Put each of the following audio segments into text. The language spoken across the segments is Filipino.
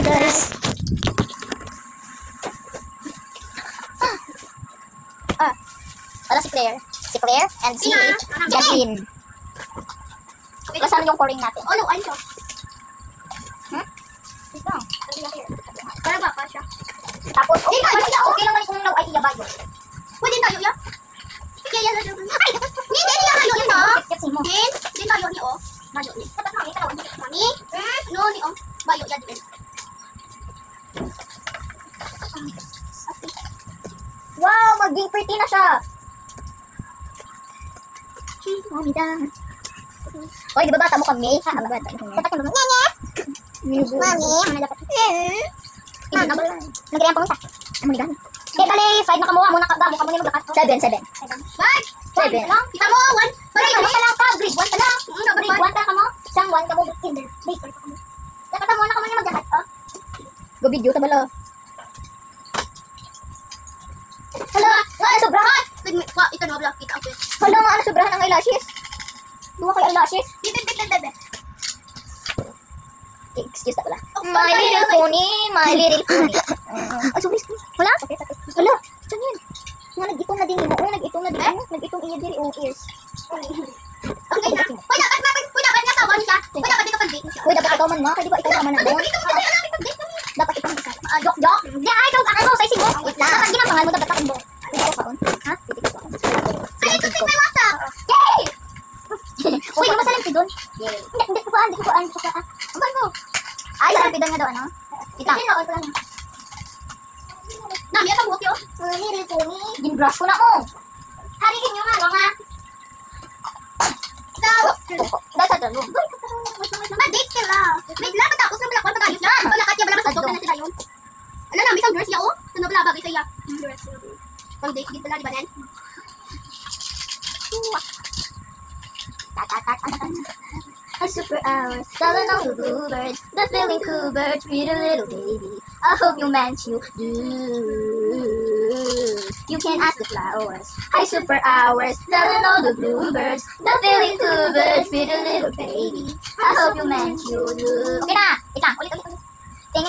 Hi guys. Wala si Claire. Si Claire and si Jacqueline. Kasama yung pouring natin. Oh no, ayun siya. Ito. Para ba pa siya? Tapos, okay naman kung no ay iyabayo. Pwede tayo ya? Kaya yan na siya. Ay! Hindi niya kayo yun ha? Hindi tayo ni o. Bayo ni. Dapat mami, tawag ni mami. No ni o. Bayo yan din. Wow, maging pretty na siya. Mami dang. Oy, di ba bata mo kami? Ha, bata mo kami. Dapat mo. Mami, ano dapat? Nagriyan pa mo sa. Ano ni gani? Kaya bali, 5 na kamuha mo na kagamo kamo ni maglakas. 7. 7 lang. Kita mo, 1. Bali, ano pa lang ka? Grade 1 pa lang. Grade 1 pa ka mo. Isang 1 ka mo kinder. Baker pa mo. Dapat mo na kamo ni maglakas, oh. Go video ta bala. Hala, ano sobrahan? Ito na wala kita ako. Hala, ano sobrahan ang eyelashes? Duha kay eyelashes. Bebe. Excuse na pala. My little pony, my little pony. Ay, sorry. Wala? Wala. Saan yun? Nga, nag-itong na din mo. Nag-itong na din mo. Nag-itong iya diri o ears. Okay na. Uy, dapat nga tawa niya. Uy, dapat dito pag-date niya. Uy, dapat ikaw man ma. Kaya di ba ikaw naman na doon? Dapat ikaw man. Jok. Di ay, ikaw ako sa isip mo. Wait lang. Dapat ginapangal mo. Dapat ako mo. Titik ko pa. Ha? Titik ko pa. Ay, ito may mata. Yay! Uy, masalang pidon. Hindi ko pa. Aman mo. Ay, salang pidon nga daw, ano? Ita. Nami, ito buhok yun. My little pony. Gin-brush ko na, oh. Harihin nyo nga, mga. Dahil sa dalo. Ma-date sila. Wait lang, matapos na balakwan pag-ayos na. Paglakat niya, balakad na sila yun. Ano na, isang dress niya, oh. Ano ba bagay sa'yo? Pag-date, git pala, di ba, Nen? A super hours, telling all the bluebirds, the feeling cool birds, pretty little baby. I hope you meant you do. You can ask the flowers. Hi, super hours, telling all the bluebirds, the feeling cool birds, pretty little baby. I hope you meant you do. Okay na, ulit. Ting.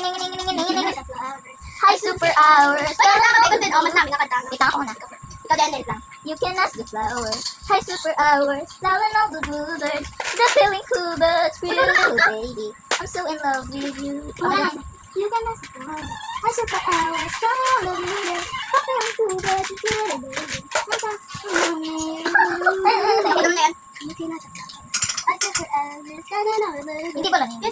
Hi, super hours. Ay, nakakabay ko din. Oh, mas namin nakadaan. Ako na. Ikaw din, lang. You can ask the flowers. Hi, super hours, telling all the bluebirds, the feeling cool birds, pretty little baby. I'm so in love with you. You can ask the flowers. Hi, super hours, telling all the bluebirds, the feeling cool birds, pretty little baby. I'm so in love with you. Ano na yan? You can ask the flowers. Hi, super hours, telling all the bluebirds. Hindi ba lang yun?